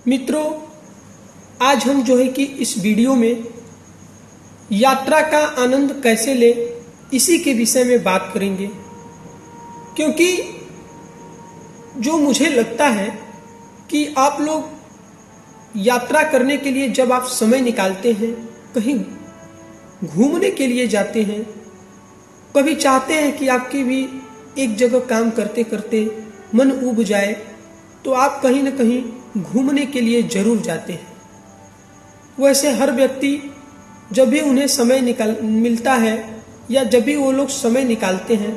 मित्रों, आज हम जो है कि इस वीडियो में यात्रा का आनंद कैसे ले इसी के विषय में बात करेंगे। क्योंकि जो मुझे लगता है कि आप लोग यात्रा करने के लिए जब आप समय निकालते हैं, कहीं घूमने के लिए जाते हैं, कभी चाहते हैं कि आपकी भी एक जगह काम करते करते मन ऊब जाए, तो आप कहीं न कहीं घूमने के लिए जरूर जाते हैं। वैसे हर व्यक्ति जब भी उन्हें समय मिलता है या जब भी वो लोग समय निकालते हैं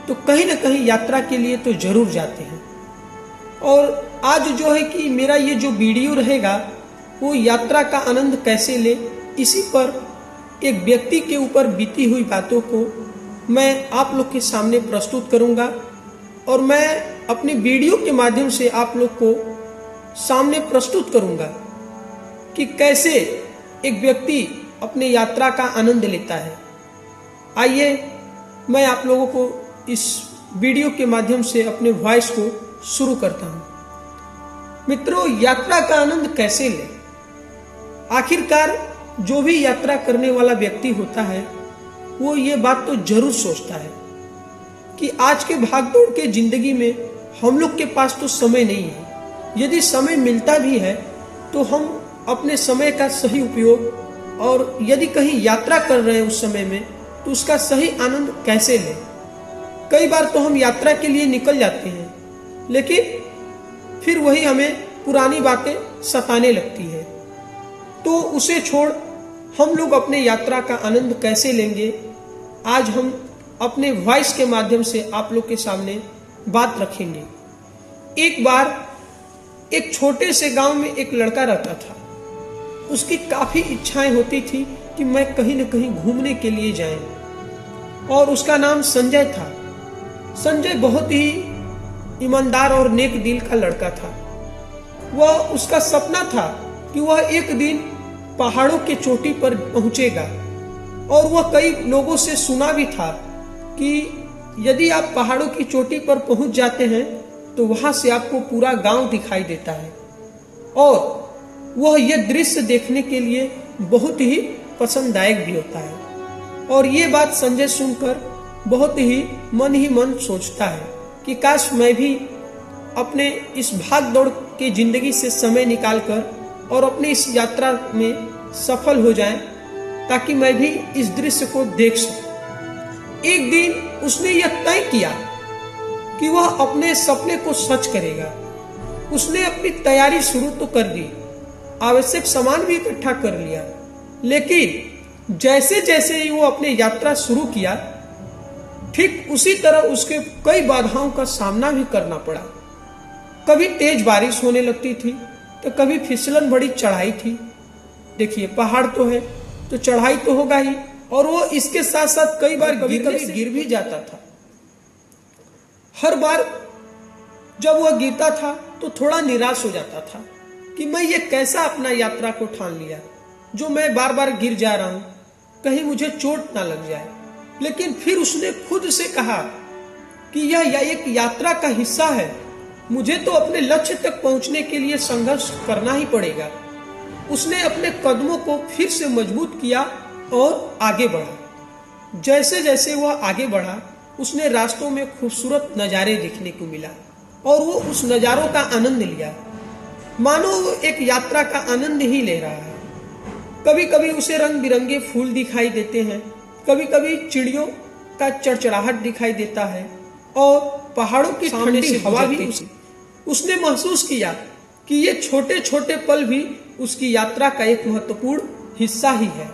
तो कहीं न कहीं यात्रा के लिए तो जरूर जाते हैं। और आज जो है कि मेरा ये जो वीडियो रहेगा वो यात्रा का आनंद कैसे ले, इसी पर एक व्यक्ति के ऊपर बीती हुई बातों को मैं आप लोग के सामने प्रस्तुत करूंगा। और मैं अपने वीडियो के माध्यम से आप लोग को सामने प्रस्तुत करूंगा कि कैसे एक व्यक्ति अपने यात्रा का आनंद लेता है। आइए मैं आप लोगों को इस वीडियो के माध्यम से अपने वॉइस को शुरू करता हूं। मित्रों, यात्रा का आनंद कैसे ले? आखिरकार जो भी यात्रा करने वाला व्यक्ति होता है वो ये बात तो जरूर सोचता है कि आज के भागदौड़ के जिंदगी में हम लोग के पास तो समय नहीं है। यदि समय मिलता भी है तो हम अपने समय का सही उपयोग, और यदि कहीं यात्रा कर रहे हैं उस समय में, तो उसका सही आनंद कैसे लें। कई बार तो हम यात्रा के लिए निकल जाते हैं, लेकिन फिर वही हमें पुरानी बातें सताने लगती है। तो उसे छोड़ हम लोग अपने यात्रा का आनंद कैसे लेंगे, आज हम अपने वॉइस के माध्यम से आप लोग के सामने बात रखेंगे। एक बार एक छोटे से गांव में एक लड़का रहता था। उसकी काफी इच्छाएं होती थी कि मैं कहीं न कहीं घूमने के लिए जाए, और उसका नाम संजय था। संजय बहुत ही ईमानदार और नेक दिल का लड़का था। उसका सपना था कि वह एक दिन पहाड़ों के चोटी पर पहुंचेगा, और वह कई लोगों से सुना भी था कि यदि आप पहाड़ों की चोटी पर पहुंच जाते हैं तो वहां से आपको पूरा गांव दिखाई देता है, और वह यह दृश्य देखने के लिए बहुत ही पसंददायक भी होता है। और ये बात संजय सुनकर बहुत ही मन सोचता है कि काश मैं भी अपने इस भाग दौड़ के जिंदगी से समय निकालकर और अपने इस यात्रा में सफल हो जाए, ताकि मैं भी इस दृश्य को देख सकूं। एक दिन उसने यह तय किया कि वह अपने सपने को सच करेगा। उसने अपनी तैयारी शुरू तो कर दी, आवश्यक सामान भी इकट्ठा कर लिया, लेकिन जैसे जैसे ही वो अपने यात्रा शुरू किया, ठीक उसी तरह उसके कई बाधाओं का सामना भी करना पड़ा। कभी तेज बारिश होने लगती थी तो कभी फिसलन भरी चढ़ाई थी। देखिए, पहाड़ तो है तो चढ़ाई तो होगा ही, और वो इसके साथ साथ कई बार कभी गिर भी जाता था। हर बार जब वह गिरता था तो थोड़ा निराश हो जाता था कि मैं ये कैसा अपना यात्रा को ठान लिया, जो मैं बार बार गिर जा रहा हूं, कहीं मुझे चोट ना लग जाए। लेकिन फिर उसने खुद से कहा कि यह एक यात्रा का हिस्सा है, मुझे तो अपने लक्ष्य तक पहुंचने के लिए संघर्ष करना ही पड़ेगा। उसने अपने कदमों को फिर से मजबूत किया और आगे बढ़ा। जैसे जैसे वह आगे बढ़ा, उसने रास्तों में खूबसूरत नजारे देखने को मिला, और वो उस नजारों का आनंद लिया, मानो वो एक यात्रा का आनंद ही ले रहा है। कभी कभी उसे रंग बिरंगे फूल दिखाई देते हैं, कभी कभी चिड़ियों का चड़चड़ाहट दिखाई देता है, और पहाड़ों की ठंडी हवा भी उसने महसूस किया कि ये छोटे छोटे पल भी उसकी यात्रा का एक महत्वपूर्ण हिस्सा ही है।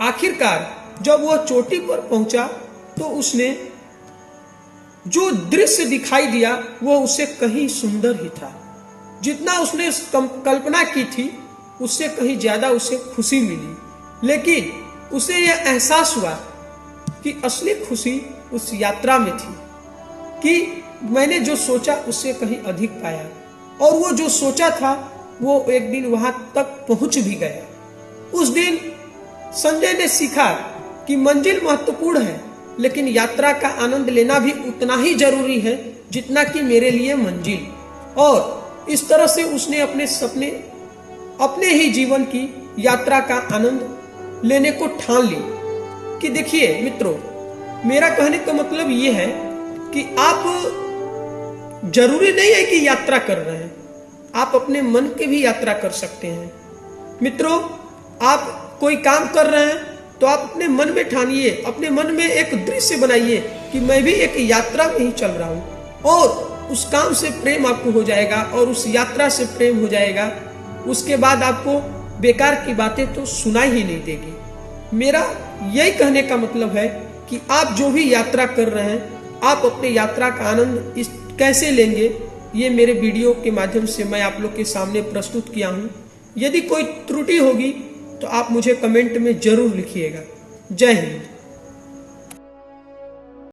आखिरकार जब वह चोटी पर पहुंचा तो उसने जो दृश्य दिखाई दिया वह उसे कहीं सुंदर ही था। जितना उसने कल्पना की थी उससे कहीं ज्यादा उसे खुशी मिली। लेकिन उसे यह एहसास हुआ कि असली खुशी उस यात्रा में थी, कि मैंने जो सोचा उससे कहीं अधिक पाया, और वो जो सोचा था वो एक दिन वहां तक पहुंच भी गया। उस दिन संजय ने सीखा कि मंजिल महत्वपूर्ण है, लेकिन यात्रा का आनंद लेना भी उतना ही जरूरी है जितना कि मेरे लिए मंजिल। और इस तरह से उसने अपने सपने, अपने ही जीवन की यात्रा का आनंद लेने को ठान ली। कि देखिए मित्रों, मेरा कहने का मतलब ये है कि आप जरूरी नहीं है कि यात्रा कर रहे हैं, आप अपने मन की भी यात्रा कर सकते हैं। मित्रों, आप कोई काम कर रहे हैं तो आप अपने मन में ठानिए, अपने मन में एक दृश्य बनाइए कि मैं भी एक यात्रा में ही चल रहा हूं, और उस काम से प्रेम आपको हो जाएगा और उस यात्रा से प्रेम हो जाएगा। उसके बाद आपको बेकार की बातें तो सुनाई ही नहीं देगी। मेरा यही कहने का मतलब है कि आप जो भी यात्रा कर रहे हैं, आप अपने यात्रा का आनंद कैसे लेंगे, ये मेरे वीडियो के माध्यम से मैं आप लोग के सामने प्रस्तुत किया हूं। यदि कोई त्रुटि होगी तो आप मुझे कमेंट में जरूर लिखिएगा। जय हिंद।